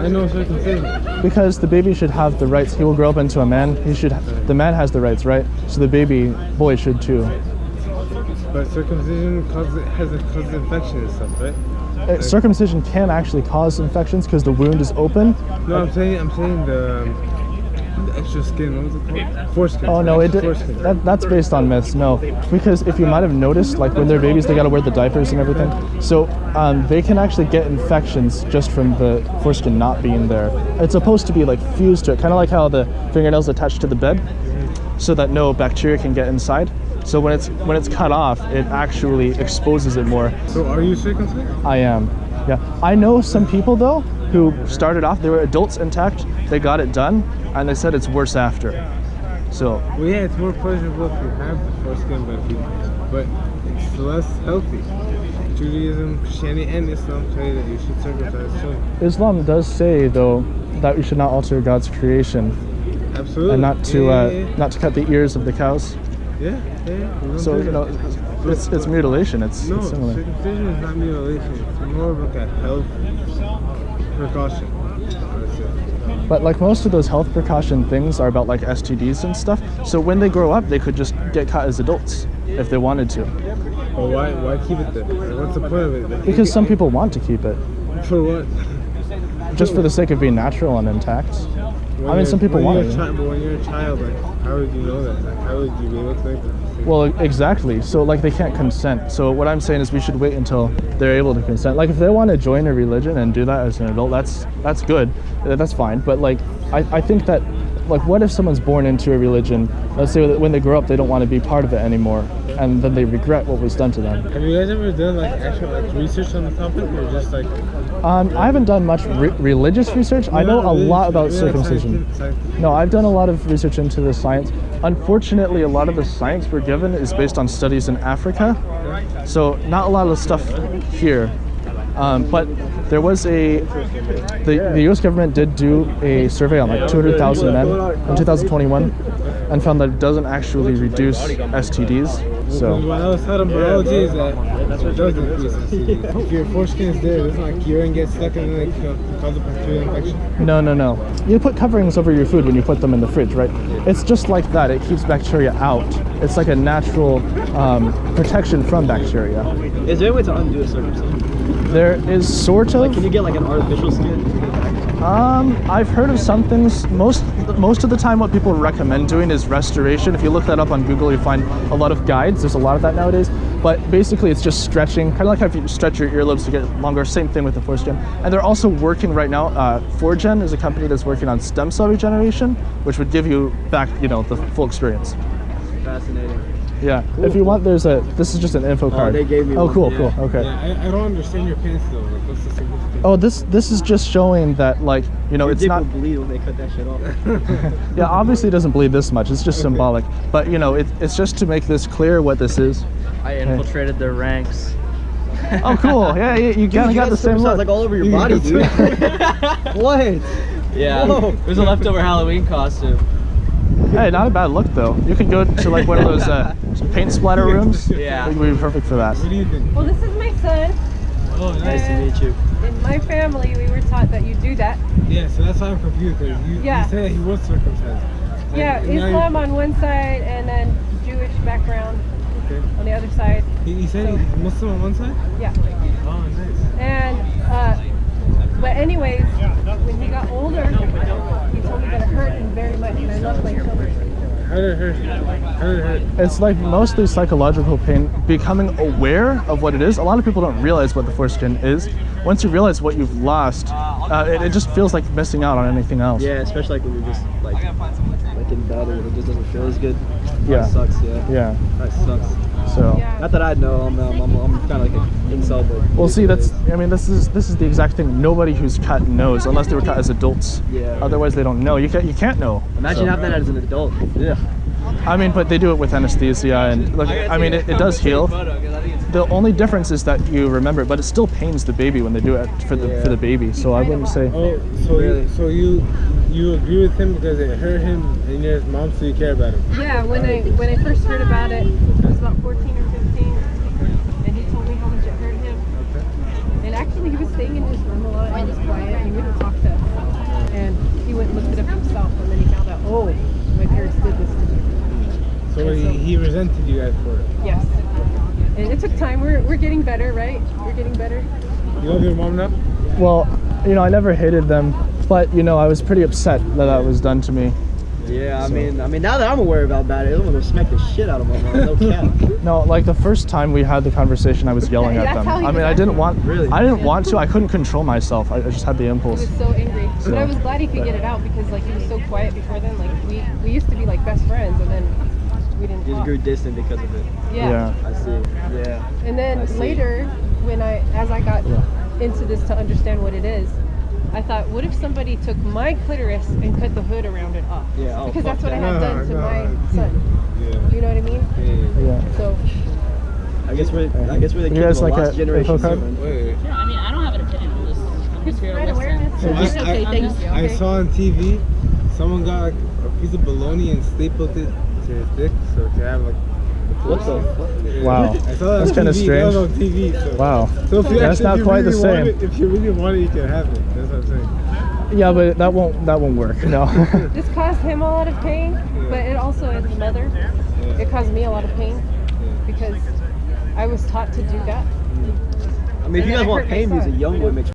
Why no circumcision? Because the baby should have the rights. He will grow up into a man. The man has the rights, right? So the baby boy should too. But circumcision has infection and stuff, right? Circumcision can actually cause infections because the wound is open. No, I'm saying the extra skin. What was it called? Foreskin. Oh no, foreskin. That's based on myths. No, because if you might have noticed, like when they're babies, they gotta wear the diapers and everything. So they can actually get infections just from the foreskin not being there. It's supposed to be like fused to it, kind of like how the fingernails attach to the bed, so that no bacteria can get inside. So when it's cut off, it actually exposes it more. So are you circumcised? I am. Yeah. I know some people though who started off, they were adults intact, they got it done, and they said it's worse after. So. Well, yeah, it's more pleasurable if you have the foreskin, but it's less healthy. Judaism, Christianity, and Islam say that you should circumcise children. Islam does say though that we should not alter God's creation. Absolutely. And not to cut the ears of the cows. Yeah. So you know, it's mutilation. It's similar. Circumcision is not mutilation. It's more of like a health precaution. But like most of those health precaution things are about like STDs and stuff. So when they grow up, they could just get cut as adults if they wanted to. Well, why keep it there? What's the point of it? Because some people want to keep it. For what? Just for the sake of being natural and intact. I mean, some people want it. But when you're a child, like, how would you know that? Like, how would you be able to make that? Well, exactly. So, like, they can't consent. So what I'm saying is we should wait until they're able to consent. Like, if they want to join a religion and do that as an adult, that's good. That's fine. But, like, I think that, like, what if someone's born into a religion, let's say that when they grow up, they don't want to be part of it anymore, and then they regret what was done to them. Have you guys ever done, like, actual, like, research on the topic, or just, like... I haven't done much religious research. I know a lot about circumcision. No, I've done a lot of research into the science. Unfortunately, a lot of the science we're given is based on studies in Africa. So not a lot of the stuff here. But there was the US government did do a survey on like 200,000 men in 2021 and found that it doesn't actually reduce STDs. So what I was taught in biology is that it does increase STDs. If your foreskin is there, doesn't like urine get stuck and then it can cause a bacterial infection? No. You put coverings over your food when you put them in the fridge, right? It's just like that. It keeps bacteria out. It's like a natural protection from bacteria. Is there a way to undo a circumcision? There is sort of. Like, can you get like an artificial skin? I've heard of some things. Most of the time what people recommend doing is restoration. If you look that up on Google, you find a lot of guides. There's a lot of that nowadays. But basically it's just stretching, kind of like how if you stretch your earlobes to get longer, same thing with the foreskin. And they're also working right now, 4Gen is a company that's working on stem cell regeneration, which would give you back, you know, the full experience. Fascinating. Yeah, if you want, this is just an info card. They gave me one. Cool, Yeah. cool, okay. Yeah, I don't understand your pants though. Like, what's the significance? Oh, this is just showing that, like, you know, Your it's dick not. will bleed when they cut that shit off. Yeah, obviously it doesn't bleed this much. It's just symbolic. But you know, it's just to make this clear what this is. I infiltrated their ranks. Oh, cool. Yeah, you kind of got the same look. Like all over your body, dude. What? Yeah. Whoa. It was a leftover Halloween costume. Hey, not a bad look though. You could go to like one of those paint splatter rooms. Yeah. It would be perfect for that. What do you think? Well, this is my son. Oh, Nice to meet you. In my family, we were taught that you do that. Yeah, so that's why I'm confused. Because you said he was circumcised. Yeah, Islam on one side and then Jewish background on the other side. He said he's Muslim on one side? Yeah. Oh, nice. And, but anyways, when he got older, he told me that it hurt him very much, and I love my children. How did it hurt? How did it hurt? It's like mostly psychological pain, becoming aware of what it is. A lot of people don't realize what the foreskin is. Once you realize what you've lost, it just feels like missing out on anything else. Yeah, especially like when you're just like in bed and it just doesn't feel as good. Yeah. That sucks, yeah. Yeah. That sucks. So. Yeah. Not that I know, I'm kind of like an incel, but... Well, see, this is the exact thing. Nobody who's cut knows, unless they were cut as adults. Yeah. Otherwise, they don't know. You can't know. Imagine having that as an adult. Yeah. I mean, but they do it with anesthesia, and like, I mean, it does heal. The only difference is that you remember it, but it still pains the baby when they do it for the baby. So I wouldn't say. Oh, so you agree with him because it hurt him and you're his mom, so you care about him? Yeah, when I first heard about it, I was about 14 or 15, and he told me how much it hurt him. And actually, he was staying in his room a lot and he was quiet. He wouldn't talk to he resented you guys for it. Yes. And it took time. We're getting better, right? We're getting better. You love your mom now? Well, you know, I never hated them, but you know, I was pretty upset that that was done to me. Yeah, I mean, now that I'm aware about it, I'm gonna smack the shit out of my mom. No cap. No, like the first time we had the conversation, I was yelling at That's them. how he I mean, was I didn't acting. want, Really? I didn't want to. I couldn't control myself. I just had the He impulse. was so angry. So- But I was glad he could get it out because like he was so quiet before then. Like we used to be like best friends and then we didn't You just talk. grew distant because of it. Yeah. I see. Yeah. And then I see. later, when as I got into this to understand what it is, I thought, what if somebody took my clitoris and cut the hood around it off? Yeah. Oh, Because fuck that's what I that. had done to No. my son. Yeah. You know what I mean? Yeah. So I guess we're the You kids guys of a like lost a generation. info card? man. Wait. Yeah, I mean, I don't have an opinion on this. I'm just here to spread listen. awareness. I- Okay, thank you. I Okay. saw on TV, someone got like a piece of bologna and stapled it to his dick, so to have like. What the fuck? Yeah. Wow. I saw that That's on kinda TV. strange. That was on TV. So. Wow. So if you That's not if you quite the really want same. it, if you really want it, you can have it. That's what I'm saying. Yeah, but that won't work. No. This caused him a lot of pain, but it also, as a mother, it caused me a lot of pain because I was taught to do that. I mean, if you And guys I want hurt my pain music, son, Young you Boy know? makes